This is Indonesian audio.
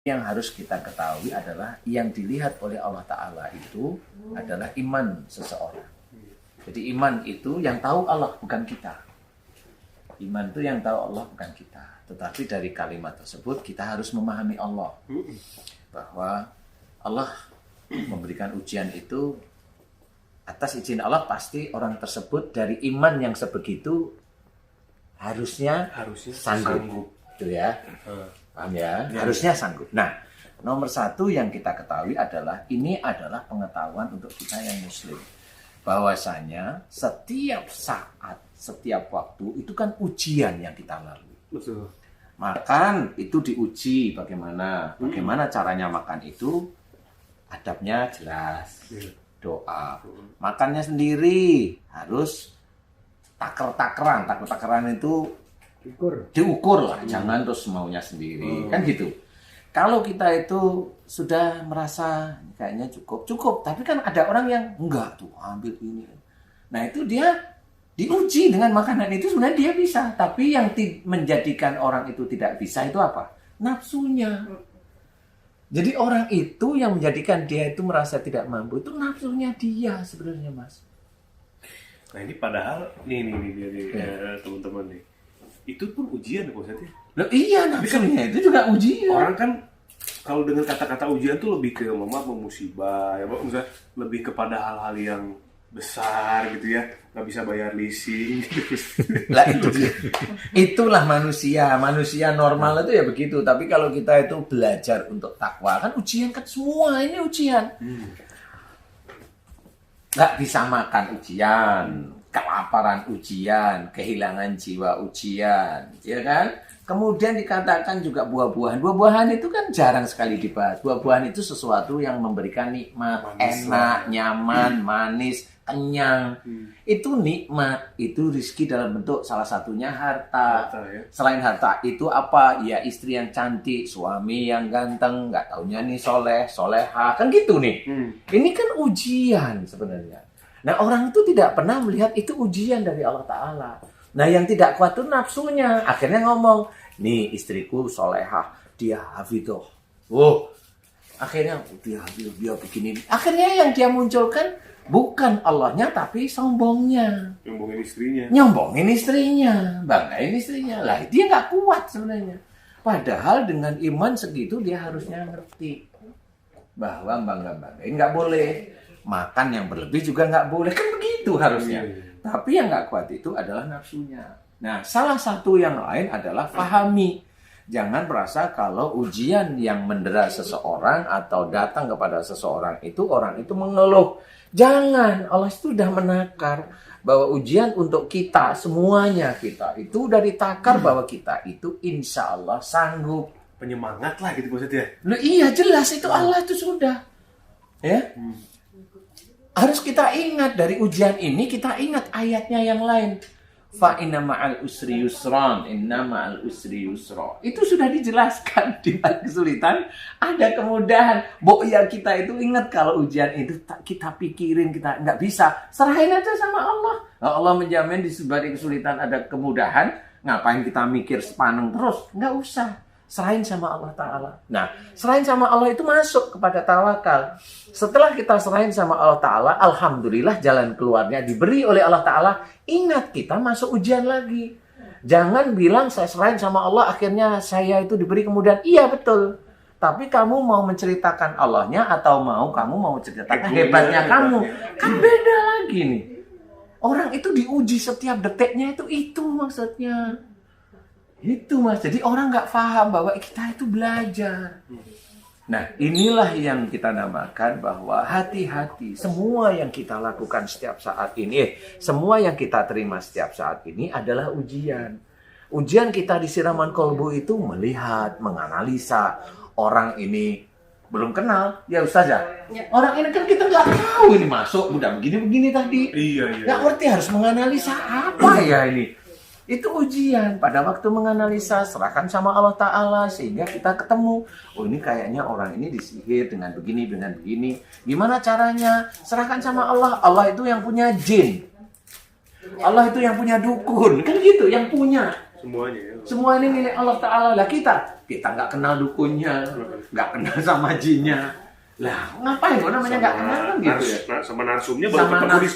Yang harus kita ketahui adalah yang dilihat oleh Allah Ta'ala itu adalah iman seseorang. Jadi iman itu yang tahu Allah, bukan kita. Iman itu yang tahu Allah, bukan kita. Tetapi dari kalimat tersebut kita harus memahami Allah. Bahwa Allah memberikan ujian itu atas izin Allah, pasti orang tersebut dari iman yang sebegitu harusnya sanggup. Itu ya. Paham ya? Harusnya sanggup. Nah, nomor satu yang kita ketahui adalah ini adalah pengetahuan untuk kita yang muslim. Bahwasanya setiap saat, setiap waktu itu kan ujian yang kita lalui. Betul. Makan itu diuji bagaimana? Bagaimana caranya makan itu? Adabnya jelas. Doa. Makannya sendiri harus taker-takeran. Taker-takeran itu diukur lah, jangan terus maunya sendiri, kan gitu. Kalau kita itu sudah merasa kayaknya cukup, tapi kan ada orang yang enggak tuh ambil ini. Nah itu dia diuji dengan makanan itu, sebenarnya dia bisa, tapi yang menjadikan orang itu tidak bisa itu apa? Nafsunya. Jadi orang itu yang menjadikan dia itu merasa tidak mampu itu nafsunya dia sebenarnya, Mas. Nah ini padahal nih teman-teman nih. Itu pun ujian ya Pak Ustadz ya? Loh iya, nafsunya itu juga ujian. Orang kan kalau dengan kata-kata ujian tuh lebih ke musibah ya Pak, misalnya lebih kepada hal-hal yang besar gitu ya, nggak bisa bayar leasing gitu. Lah itulah manusia normal itu ya begitu. Tapi kalau kita itu belajar untuk takwa kan ujian, kan semua ini ujian. Nggak bisa makan ujian, kelaparan ujian, kehilangan jiwa ujian, ya kan? Kemudian dikatakan juga buah-buahan. Buah-buahan itu kan jarang sekali dibahas. Buah-buahan itu sesuatu yang memberikan nikmat, enak, nyaman, manis, kenyang. Itu nikmat, itu rezeki dalam bentuk salah satunya harta. Ya. Selain harta itu apa? Ya istri yang cantik, suami yang ganteng, nggak taunya nih soleh, soleha, kan gitu nih. Ini kan ujian sebenarnya. Nah orang itu tidak pernah melihat itu ujian dari Allah Ta'ala. Nah yang tidak kuat itu nafsunya. Akhirnya ngomong, nih istriku solehah, dia hafidhoh. Akhirnya dia begini. Akhirnya yang dia munculkan bukan Allahnya tapi sombongnya. Nyombongin istrinya. Banggain istrinya. Lah dia nggak kuat sebenarnya. Padahal dengan iman segitu dia harusnya ngerti bahwa bangga-banggain nggak boleh. Makan yang berlebih juga nggak boleh, kan begitu harusnya. Tapi yang nggak kuat itu adalah nafsunya. Nah, salah satu yang lain adalah pahami. Jangan merasa kalau ujian yang mendera seseorang atau datang kepada seseorang itu, orang itu mengeluh. Jangan, Allah sudah menakar bahwa ujian untuk kita, semuanya kita itu udah ditakar bahwa kita itu insya Allah sanggup. Penyemangat lah gitu maksudnya. Loh, iya jelas itu Allah itu sudah. Ya. Harus kita ingat dari ujian ini, kita ingat ayatnya yang lain. Fa inna ma'al usri yusran, inna ma'al usri yusra. Itu sudah dijelaskan di balik kesulitan ada kemudahan. Ya kita itu ingat kalau ujian itu kita pikirin, kita nggak bisa, serahin aja sama Allah. Allah menjamin di balik kesulitan ada kemudahan. Ngapain kita mikir sepaneng terus? Nggak usah. Serahin sama Allah Ta'ala. Nah, serahin sama Allah itu masuk kepada tawakal. Setelah kita serahin sama Allah Ta'ala, alhamdulillah jalan keluarnya diberi oleh Allah Ta'ala. Ingat, kita masuk ujian lagi. Jangan bilang saya serahin sama Allah, akhirnya saya itu diberi kemudahan. Iya, betul. Tapi kamu mau menceritakan Allahnya atau kamu mau menceritakan hebatnya kamu. Kan beda lagi nih. Orang itu diuji setiap detiknya itu maksudnya. Itu Mas, jadi orang nggak paham bahwa kita itu belajar. Nah inilah yang kita namakan bahwa hati-hati. Semua yang kita lakukan setiap saat ini, semua yang kita terima setiap saat ini adalah ujian. Ujian kita di siraman kolbu itu melihat, menganalisa. Orang ini belum kenal, ya Ustaz ya. Orang ini kan kita nggak tahu ini masuk, udah begini-begini tadi. Iya. Nggak ngerti harus menganalisa apa ya ini. Itu ujian. Pada waktu menganalisa, serahkan sama Allah Ta'ala. Sehingga kita ketemu, oh ini kayaknya orang ini disihir dengan begini, dengan begini. Gimana caranya? Serahkan sama Allah. Allah itu yang punya jin. Allah itu yang punya dukun. Kan gitu, yang punya. Semuanya ya. Semua ini milik Allah Ta'ala. Lah kita kita nggak kenal dukunnya, nggak kenal sama jinnya. Lah, ngapain? Namanya nggak kenal kan gitu ya. Sama narsumnya baru Sama ketemu di